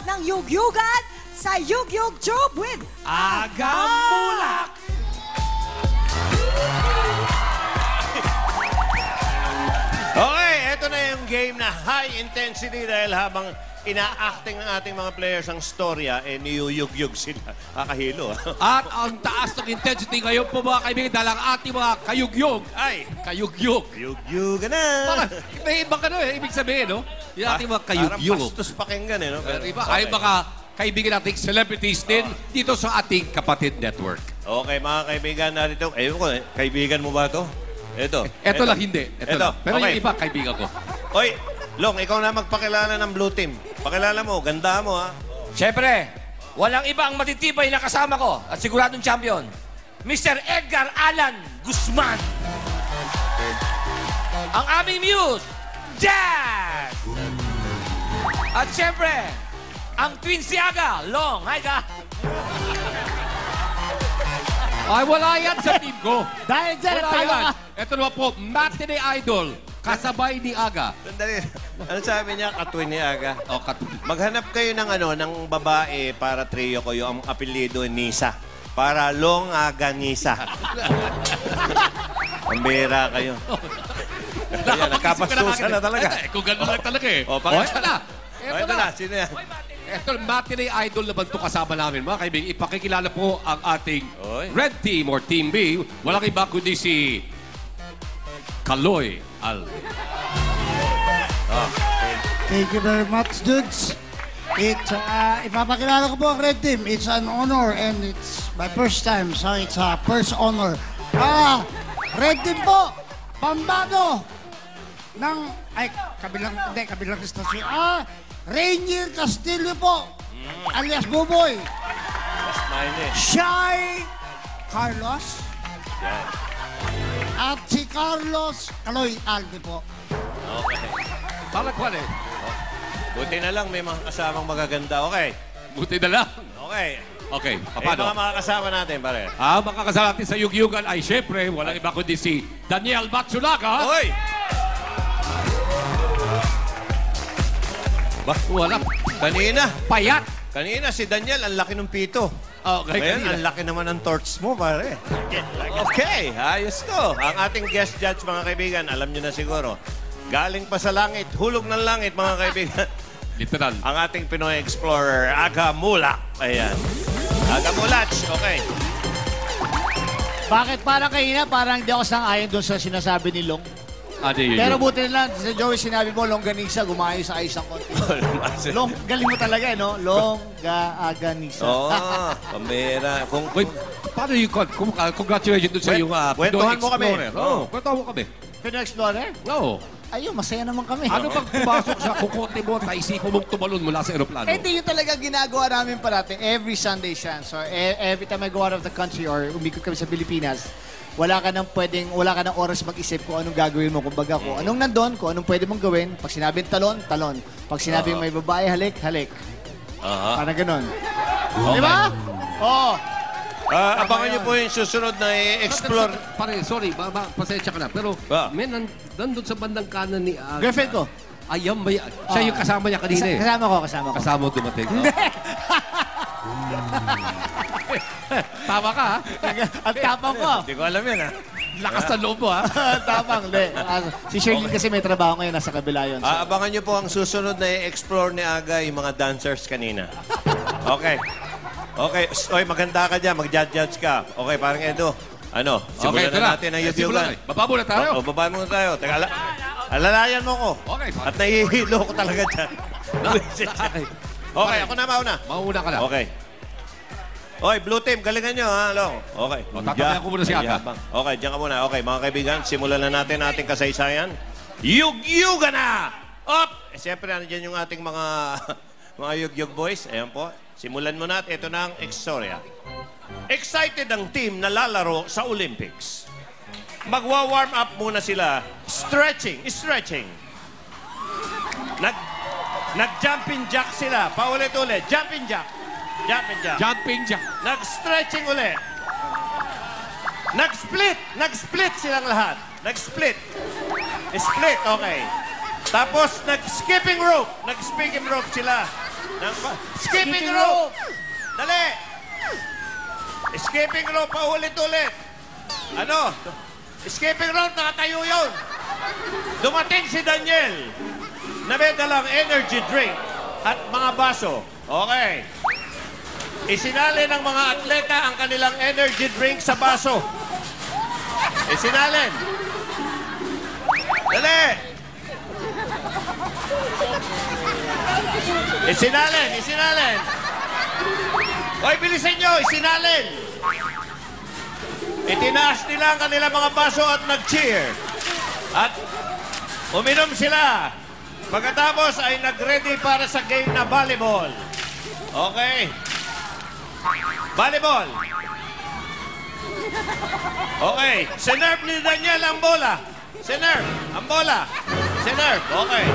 manood ng Yugyugan sa Yugyug Tube with Agamulak! Okay, eto na yung game na high intensity dahil habang ina-acting ng ating mga players ang storya, niyuyug-yug sila. Kakahilo. At ang taas ng intensity ngayon po mga kaibigan dahil ang ating mga kayugyug. Ay! Kayugyug. Yug-yugan na! Parang may ibang ano ibig sabihin, no? Yung ating mga kayugyug. Parang pastos pakinggan, no? Pero iba, ay mga kaibigan nating celebrities din dito sa ating kapatid network. Okay, mga kaibigan, narito. Ayun ko, kaibigan mo ba ito? Ito lang hindi. Ito lang. Pero okay. yung iba, kaibigan ko. Oy, Long, ikaw na magpakilala ng Blue Team. Pakilala mo, ganda mo, ha? Siyempre, walang iba ang matitibay na kasama ko at siguradong champion, Mr. Edgar Alan Guzman. Ang aming muse, Jazz! At siyempre, ang twin si Aga, Long. Hi, Ga! Ay, wala yan sa team ko. Dahil dyan, Wala yan. Ito naman po, Matinee Idol. Kasabay ni Aga. Sandali. Ano sabi niya? Katwin ni Aga. O, Maghanap kayo ng ng babae para trio ko yung apelyido Nisa. Para Long Aga Nisa. Pambira kayo. Ayan, nagkapastusan na talaga. Kung gano'n lang talaga eh. O, Ito na. Ito na. Sino yan? Ito, Matinee Idol naman ito kasama namin. Mga kaibigan, ipakikilala po ang ating Oy. Red Team or Team B. Walang iba kundi si Kaloy Al. Thank you very much, dudes. Ipapakilala ko po ang Red Team. It's an honor and it's my first time, so it's a first honor. Red Team po, pambago ng, kabilang istasyon. Rainier Castillo po, alias Buboy. Last mine eh. Shy Carlos. Yan. At si Carlos Kaloy Aldi po. Okay. Palagwan eh. Buti na lang may mga kasamang magaganda. Okay. Buti na lang. Okay. Okay, Mga paano? makakasama natin, pare. Ang makakasama natin sa Yugyugan ay syempre, walang iba kundi si Daniel Matsunaga. Hoy! Ba? Wala. Kanina. Payat. Kanina si Daniel, ang laki ng pito. Okay, Ngayon, kanina. ang laki naman ng torch mo, pare. Okay, ayos to. Ang ating guest judge, mga kaibigan, alam nyo na siguro. Galing pa sa langit, hulog ng langit, mga kaibigan. Literal. Ang ating Pinoy Explorer, Agamulak. Ayan. Agamulak, okay. Bakit parang kanina, parang hindi ako sang-ayon doon sa sinasabi ni Long? Yun. Pero buti na lang, sa Joey sinabi mo, Longganisa, gumayo sa ayos ng konti. Long, galing mo talaga eh, no? Longganisa. Oo, pambira. Wait, paano yung congratulations doon sa iyong kwentuhan mo kami. Explorer? Oo, kwentuhan mo kami. Pinoy Explorer? Oo. Ayun, masaya naman kami. Ano bang pumasok sa kukote mo at naisipan mong tumalon mula sa aeroplano? Eh, hindi yun talaga ginagawa namin parating every Sunday siya. So, every time I go out of the country or umikot kami sa Pilipinas, wala ka ng oras mag-isip kung anong gagawin mo. Kumbaga, kung anong nandun, kung anong pwede mong gawin. Pag sinabing talon, talon. Pag sinabing may babae, halik, halik. Parang ganun. Di ba? Oo. Abangan niyo po yung susunod na i-explore. Pare, sorry, pasensya ka na. Pero, may nandun sa bandang kanan ni Aga. Girlfriend ko. Ayan ba yan? Siya yung kasama niya kanina eh. Kasama ko. Kasama mo dumating. Tama ka, ha? Ang tapang ko. Hindi ko alam yan, ha? Lakas na loob mo, ha? Tapang, hindi. Si Shirley kasi may trabaho ngayon, nasa kabila yun. So. Abangan niyo po ang susunod na i-explore ni Aga yung mga dancers kanina. Okay. Okay. Oy, maganda ka dyan. Mag-judge ka. Okay, parang Edo. Ano? Simulan na natin ang yubyugan. Baba muna tayo. Baba muna tayo. Teka, alalayan mo ko. Okay. At nahihilo ko talaga dyan. Okay, ako na mauna. Mauna ka na. Okay. Oy, Blue Team, galingan nyo, ha? Long. Okay. Tatapayan ko muna si Aga. Okay, dyan ka muna. Okay, mga kaibigan, simulan na natin ating kasaysayan. Yugyugan na! Up! Siyempre, nandiyan yung ating mga yugyug boys. Ayan po. Simulan mo na at ito na ang istorya. Excited ang team na lalaro sa Olympics. Magwa-warm up muna sila. Stretching. Nag-jumping jack sila. Paulit-ulit. Jumping jack. Jumping jack. Nag-stretching ulit. Nag-split silang lahat. Split, okay. Tapos, nag-skipping rope sila. Skipping rope! Dali! Skipping rope, paulit-ulit. Ano? Skipping rope, nakatayo yun. Dumating si Daniel na may dalang energy drink at mga baso. Okay. Isinali ng mga atleta ang kanilang energy drink sa baso. Isinalin. Dali! Isinalin. Hoy, bilisan nyo, isinalin. Itinaas nila ang kanilang mga baso at nag-cheer. At uminom sila. Pagkatapos ay nag-ready para sa game na volleyball. Okay. Volleyball. Okay. Sinerve ni Daniel ang bola. Sinerve. Ang bola. Sinerve. Okay.